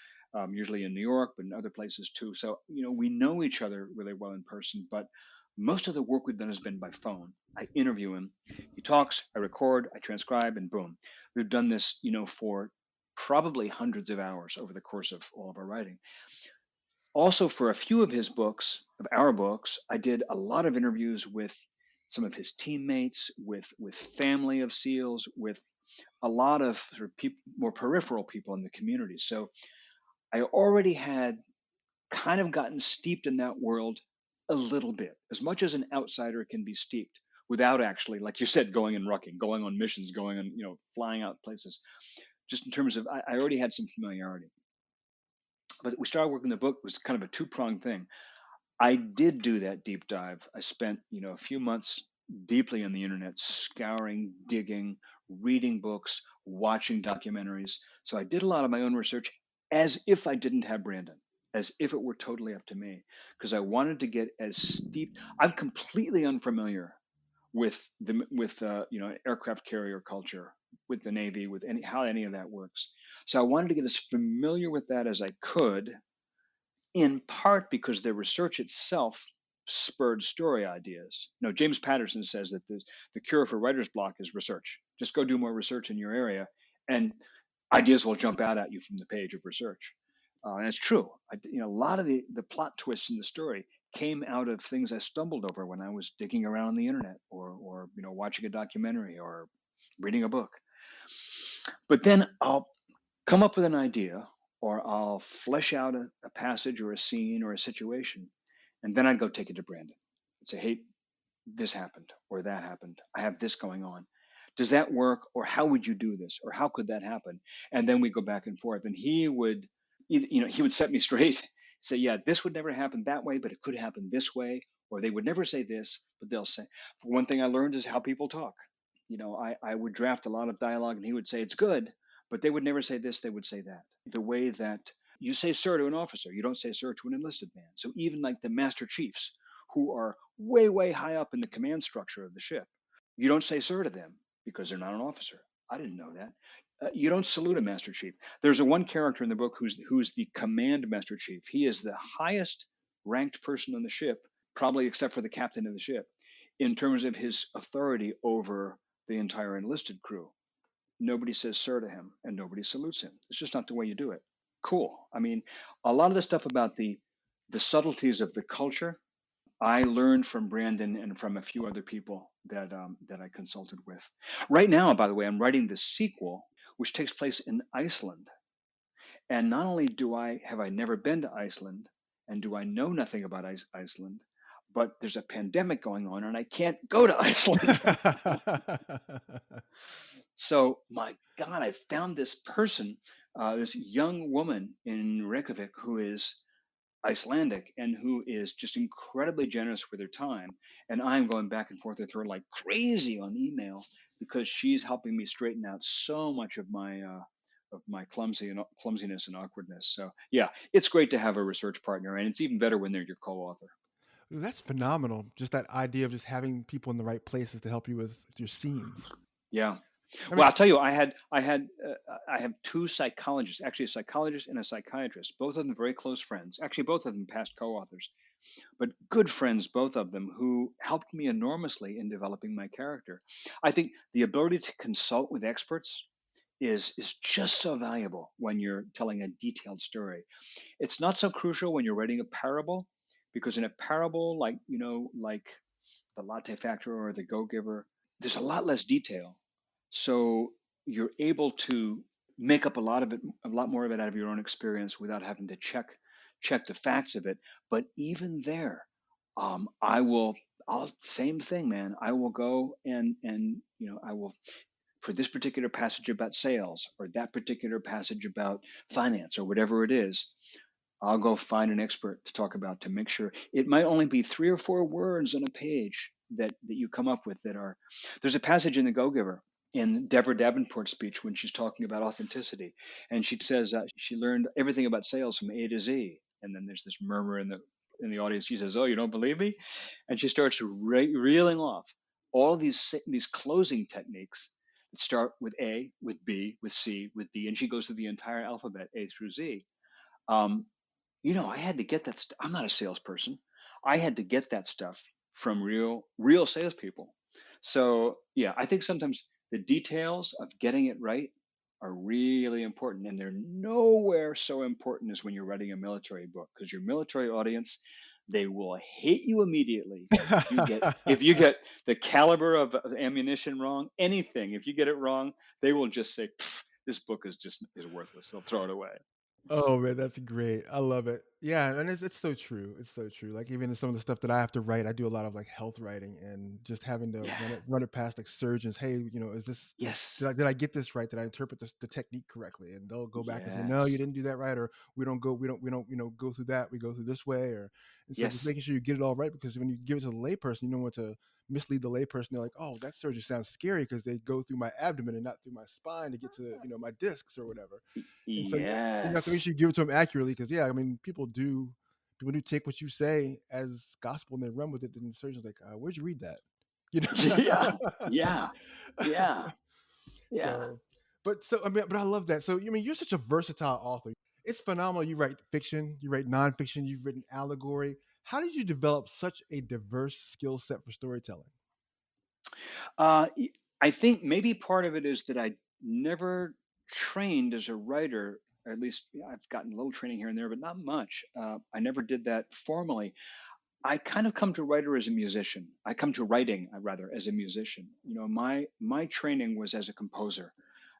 usually in New York, but in other places too. So, we know each other really well in person, but most of the work we've done has been by phone. I interview him, he talks, I record, I transcribe, and boom. We've done this, for probably hundreds of hours over the course of all of our writing. Also, for a few of our books, I did a lot of interviews with some of his teammates, with family of SEALs, with a lot of sort of more peripheral people in the community. So I already had kind of gotten steeped in that world a little bit, as much as an outsider can be steeped without actually, like you said, going and rucking, going on missions, going on, flying out places. Just in terms of, I already had some familiarity. But we started working the book. It was kind of a two-pronged thing. I did do that deep dive. I spent, a few months deeply on the internet, scouring, digging, reading books, watching documentaries. So I did a lot of my own research as if I didn't have Brandon, as if it were totally up to me, because I wanted to get as steep. I'm completely unfamiliar with aircraft carrier culture, with the Navy, with how any of that works. So I wanted to get as familiar with that as I could, in part because the research itself spurred story ideas. James Patterson says that the cure for writer's block is research. Just go do more research in your area, and ideas will jump out at you from the page of research. And it's true. A lot of the plot twists in the story came out of things I stumbled over when I was digging around on the internet, or watching a documentary or reading a book. But then I'll come up with an idea, or I'll flesh out a passage or a scene or a situation, and then I'd go take it to Brandon and say, hey, this happened or that happened. I have this going on. Does that work? Or how would you do this? Or how could that happen? And then we go back and forth. And he would set me straight. say, yeah, this would never happen that way, but it could happen this way, or they would never say this, but they'll say. For one thing I learned is how people talk. I would draft a lot of dialogue and he would say it's good, but they would never say this, they would say that. The way that you say sir to an officer, you don't say sir to an enlisted man. So even like the master chiefs, who are way, way high up in the command structure of the ship, you don't say sir to them because they're not an officer. I didn't know that. You don't salute a master chief. There's a one character in the book who's the command master chief. He is the highest ranked person on the ship, probably except for the captain of the ship, in terms of his authority over the entire enlisted crew. Nobody says sir to him and nobody salutes him. It's just not the way you do it. Cool. I mean, a lot of the stuff about the subtleties of the culture, I learned from Brandon and from a few other people that I consulted with. Right now, by the way, I'm writing the sequel, which takes place in Iceland. And not only have I never been to Iceland, and do I know nothing about Iceland, but there's a pandemic going on, and I can't go to Iceland. So, my God, I found this person, this young woman in Reykjavik who is Icelandic and who is just incredibly generous with her time. And I'm going back and forth with her like crazy on email because she's helping me straighten out so much of my clumsiness and awkwardness. So yeah, it's great to have a research partner, and it's even better when they're your co-author. That's phenomenal. Just that idea of just having people in the right places to help you with your scenes. Yeah. I Well, mean, I'll tell you, I have two psychologists, actually a psychologist and a psychiatrist, both of them very close friends, actually both of them past co-authors, but good friends, both of them, who helped me enormously in developing my character. I think the ability to consult with experts is just so valuable when you're telling a detailed story. It's not so crucial when you're writing a parable, because in a parable, like the Latte Factor or the Go Giver, there's a lot less detail. So you're able to make up a lot more of it out of your own experience without having to check the facts of it. But even there, I'll same thing, man. I will go and I will, for this particular passage about sales or that particular passage about finance or whatever it is, I'll go find an expert to talk about to make sure it might only be 3 or 4 words on a page that you come up with that are. There's a passage in the Go Giver in Deborah Davenport's speech when she's talking about authenticity, and she says she learned everything about sales from A to Z, and then there's this murmur in the audience. She says, "Oh, you don't believe me?" And she starts reeling off all of these closing techniques that start with A, with B, with C, with D, and she goes through the entire alphabet A through Z. Um, I had to get that. I'm not a salesperson. I had to get that stuff from real salespeople. So yeah, I think sometimes the details of getting it right are really important, and they're nowhere so important as when you're writing a military book, because your military audience, they will hate you immediately if you get the caliber of ammunition wrong. Anything, if you get it wrong, they will just say, "This book is worthless." They'll throw it away. oh man, that's great. I love it. Yeah, and it's so true. It's so true. Like even in some of the stuff that I have to write, I do a lot of like health writing and just having to Yeah. run it past like surgeons. Hey, is this Yes. did I get this right? Did I interpret the technique correctly? And they'll go back and say, no, you Yes. didn't do that right, or we don't go through that. We go through this way, or and so just Yes. making sure you get it all right, because when you give it to the layperson, you don't want to mislead the layperson. They're like, oh, that surgery sounds scary because they go through my abdomen and not through my spine to get to my discs or whatever. And so you have to make Yes. sure you give it to them accurately, because yeah, I mean people do take what you say as gospel and they run with it. And the surgeon's like, where'd you read that? You Yeah. know. Yeah. Yeah. Yeah. So, so I mean, but I love that. So I mean, you're such a versatile author. It's phenomenal. You write fiction, you write nonfiction, you've written allegory. How did you develop such a diverse skill set for storytelling? Uh, y- I think maybe part of it is that I never trained as a writer. Or at least I've gotten a little training here and there, but not much. I never did that formally. I kind of come to writer as a musician. I come to writing, rather, as a musician. My training was as a composer.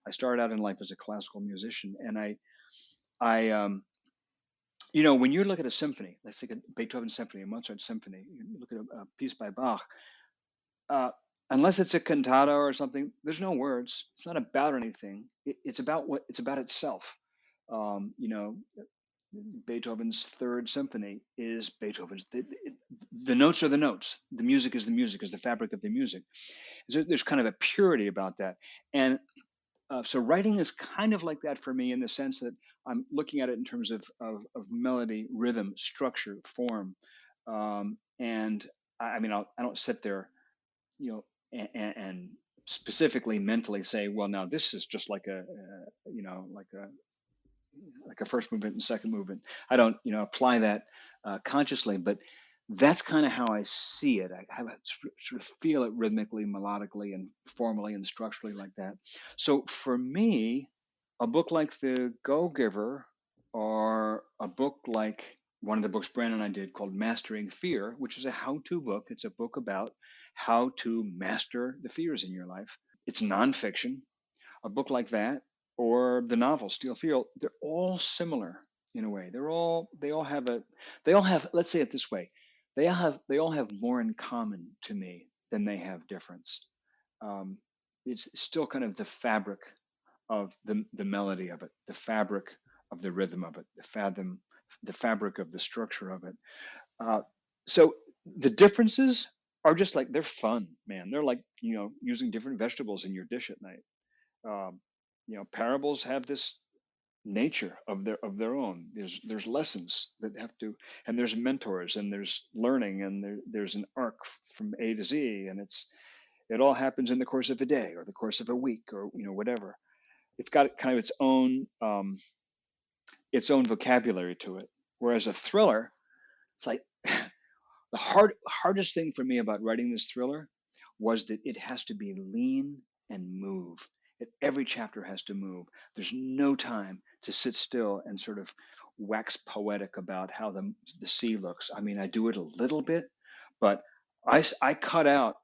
I started out in life as a classical musician, and when you look at a symphony, let's take a Beethoven symphony, a Mozart symphony, you look at a piece by Bach, uh, unless it's a cantata or something, there's no words. It's not about anything. It's about it's about itself. Um, you know, Beethoven's Third Symphony is Beethoven's. The notes are the notes. The music is the music, is the fabric of the music. So there's kind of a purity about that. And so writing is kind of like that for me in the sense that I'm looking at it in terms of melody, rhythm, structure, form. And I mean, I don't sit there, you know, and specifically mentally say, well, now this is just like you know, like a first movement and second movement. I don't, apply that consciously, but that's kind of how I see it. I have sort of feel it rhythmically, melodically, and formally and structurally like that. So for me, a book like The Go Giver, or a book like one of the books Brandon and I did called Mastering Fear, which is a how-to book. It's a book about how to master the fears in your life. It's nonfiction. A book like that, or the novel Steel Field, they're all similar in a way. They all have, let's say it this way, they all have more in common to me than they have difference. Um, it's still kind of the fabric of the melody of it, the fabric of the rhythm of it, the fabric of the structure of it. Uh, so the differences are just like, they're fun, man. They're like, using different vegetables in your dish at night. um, Parables have this nature of their own. There's lessons that have to, and there's mentors, and there's learning, and there's an arc from A to Z, and it all happens in the course of a day or the course of a week, or whatever. It's got kind of its own vocabulary to it. Whereas a thriller, it's like the hardest thing for me about writing this thriller was that it has to be lean and move. Every chapter has to move. There's no time to sit still and sort of wax poetic about how the sea looks. I mean, I do it a little bit, but I cut out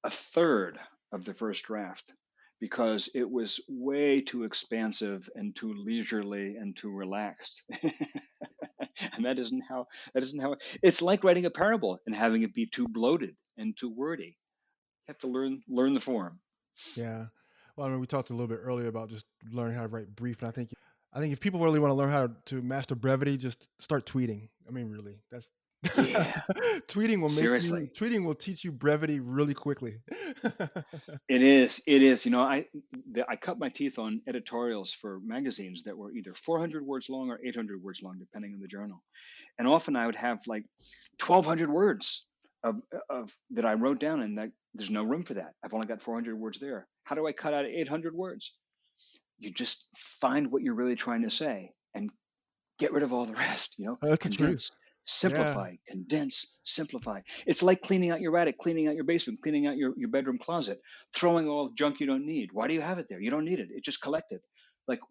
a third of the first draft because it was way too expansive and too leisurely and too relaxed. And that isn't how it's like writing a parable and having it be too bloated and too wordy. You have to learn the form. Yeah. Well, I mean, we talked a little bit earlier about just learning how to write brief, and I think if people really want to learn how to master brevity, just start tweeting. I mean, really, that's Yeah, seriously. tweeting will teach you brevity really quickly. It is. It is. I cut my teeth on editorials for magazines that were either 400 words long or 800 words long, depending on the journal. And often I would have like 1,200 words of that I wrote down, and there's no room for that. I've only got 400 words there. How do I cut out 800 words? You just find what you're really trying to say and get rid of all the rest. That's the truth. Condense, Yeah. simplify, condense, simplify. It's like cleaning out your attic, cleaning out your basement, cleaning out your bedroom closet, throwing all the junk you don't need. Why do you have it there? You don't need it. It just collected, like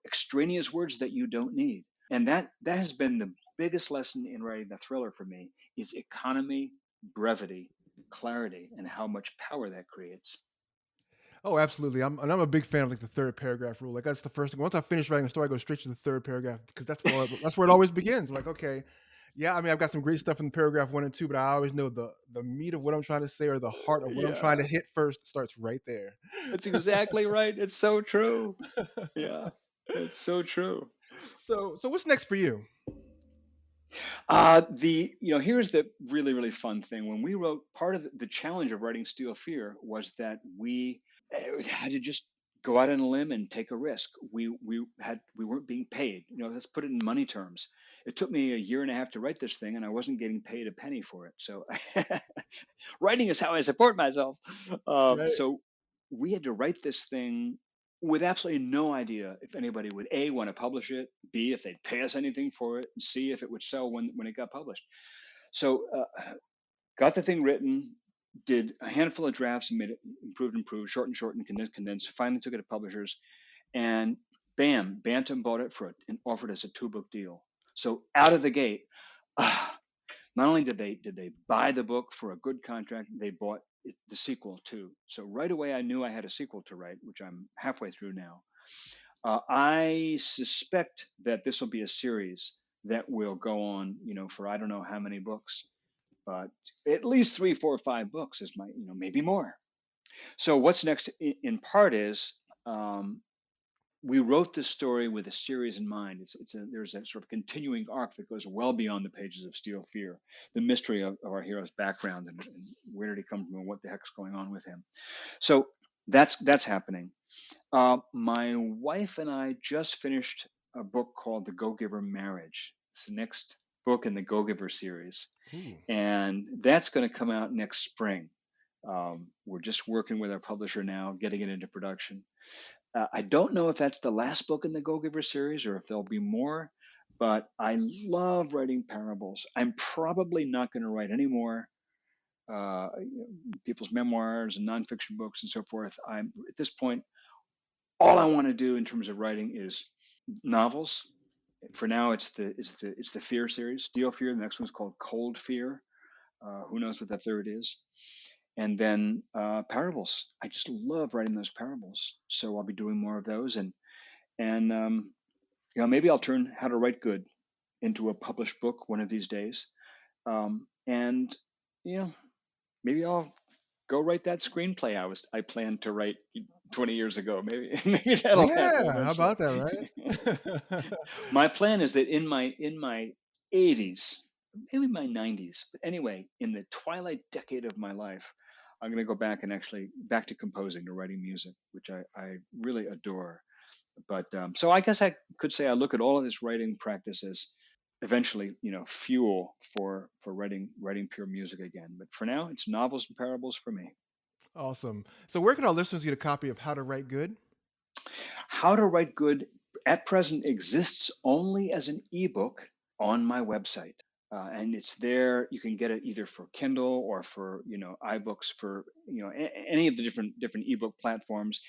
extraneous words that you don't need. And that has been the biggest lesson in writing the thriller for me, is economy, brevity, clarity, and how much power that creates. Oh, absolutely. I'm a big fan of like the third paragraph rule. Like that's the first thing. Once I finish writing a story, I go straight to the third paragraph because that's where it always begins. I'm like, okay, yeah. I mean, I've got some great stuff in paragraph 1 and 2, but I always know the meat of what I'm trying to say, or the heart of what I'm trying Yeah, to hit first starts right there. that's exactly right. It's so true. Yeah, it's so true. So what's next for you? Here's the really, really fun thing. When we wrote, part of the challenge of writing Steel Fear was that we had to just go out on a limb and take a risk. We weren't being paid. Let's put it in money terms. It took me a year and a half to write this thing, and I wasn't getting paid a penny for it. So writing is how I support myself. Right. So we had to write this thing with absolutely no idea if anybody would A, want to publish it, B, if they'd pay us anything for it, and C, if it would sell when it got published. So got the thing written, did a handful of drafts and made it improved, shortened, condensed. Finally took it to publishers, and bam, Bantam bought it and offered us a 2-book deal. So out of the gate, not only did they buy the book for a good contract, they bought the sequel too. So right away, I knew I had a sequel to write, which I'm halfway through now. I suspect that this will be a series that will go on, for I don't know how many books, but at least 3, 4, 5 books is maybe more. So what's next in part is, um, we wrote this story with a series in mind. There's a sort of continuing arc that goes well beyond the pages of Steel Fear, the mystery of our hero's background and where did he come from and what the heck's going on with him. So that's happening. My wife and I just finished a book called The Go-Giver Marriage. It's the next book in the Go-Giver series. Ooh. And that's going to come out next spring. We're just working with our publisher now, getting it into production. I don't know if that's the last book in the Go-Giver series or if there'll be more, but I love writing parables. I'm probably not going to write any more people's memoirs and nonfiction books and so forth. I'm at this point, all I want to do in terms of writing is novels. For now, it's the Fear series, Steel Fear. The next one's called Cold Fear. Who knows what the third is? And then parables. I just love writing those parables. So I'll be doing more of those, and maybe I'll turn How to Write Good into a published book one of these days. And maybe I'll go write that screenplay I planned to write 20 years ago. Maybe that'll happen. Yeah, how about that, right? My plan is that in my 80s, maybe my 90s, but anyway, in the twilight decade of my life, I'm going to go back to composing, to writing music, which I really adore. But so I guess I could say I look at all of this writing practice as eventually, fuel for writing pure music again. But for now, it's novels and parables for me. Awesome. So where can our listeners get a copy of How to Write Good? How to Write Good at present exists only as an ebook on my website. And it's there. You can get it either for Kindle or for, iBooks, for, any of the different ebook platforms,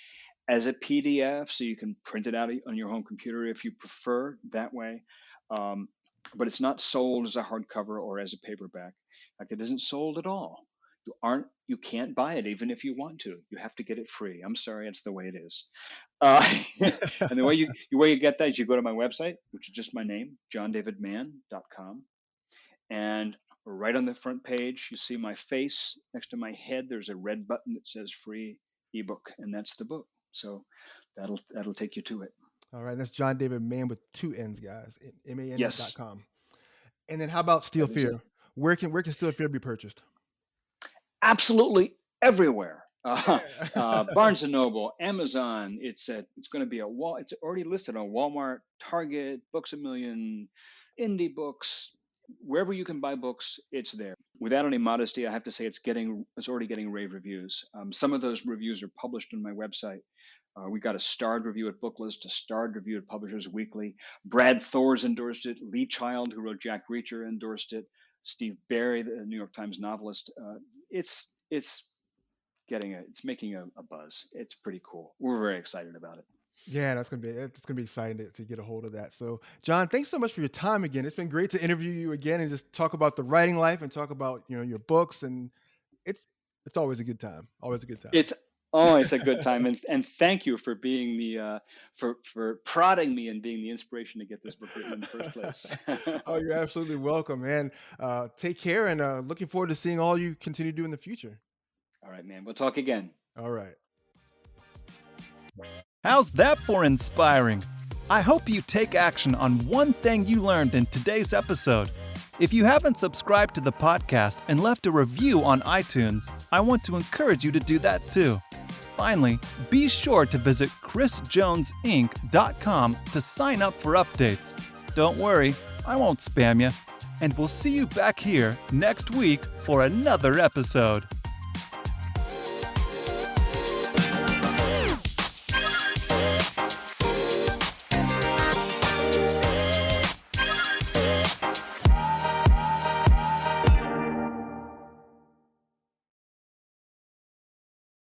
as a PDF. So you can print it out on your home computer if you prefer that way. But it's not sold as a hardcover or as a paperback. In fact, it isn't sold at all. You can't buy it even if you want to. You have to get it free. I'm sorry, it's the way it is. And the way you get that is you go to my website, which is just my name, johndavidmann.com. And right on the front page, you see my face. Next to my head, there's a red button that says free ebook, and that's the book. So that'll take you to it. All right, that's John David Mann with 2 N's, guys. MANN.com. Yes. And then how about Steel Fear? Where can Steel Fear be purchased? Absolutely everywhere. Barnes and Noble, Amazon. It's going to be it's already listed on Walmart, Target, Books A Million, Indie Books. Wherever you can buy books, it's there. Without any modesty, I have to say it's already getting rave reviews. Some of those reviews are published on my website. We got a starred review at Booklist, a starred review at Publishers Weekly. Brad Thors endorsed it. Lee Child, who wrote Jack Reacher, endorsed it. Steve Barry, the New York Times novelist. It's making a buzz. It's pretty cool. We're very excited about it. Yeah, it's gonna be exciting to get a hold of that. So, John, thanks so much for your time again. It's been great to interview you again and just talk about the writing life and talk about your books, and it's always a good time. Always a good time. It's always a good time, and thank you for being for prodding me and being the inspiration to get this book written in the first place. Oh, you're absolutely welcome, man. Take care, and looking forward to seeing all you continue to do in the future. All right, man. We'll talk again. All right. How's that for inspiring? I hope you take action on one thing you learned in today's episode. If you haven't subscribed to the podcast and left a review on iTunes, I want to encourage you to do that too. Finally, be sure to visit chrisjonesinc.com to sign up for updates. Don't worry, I won't spam you. And we'll see you back here next week for another episode.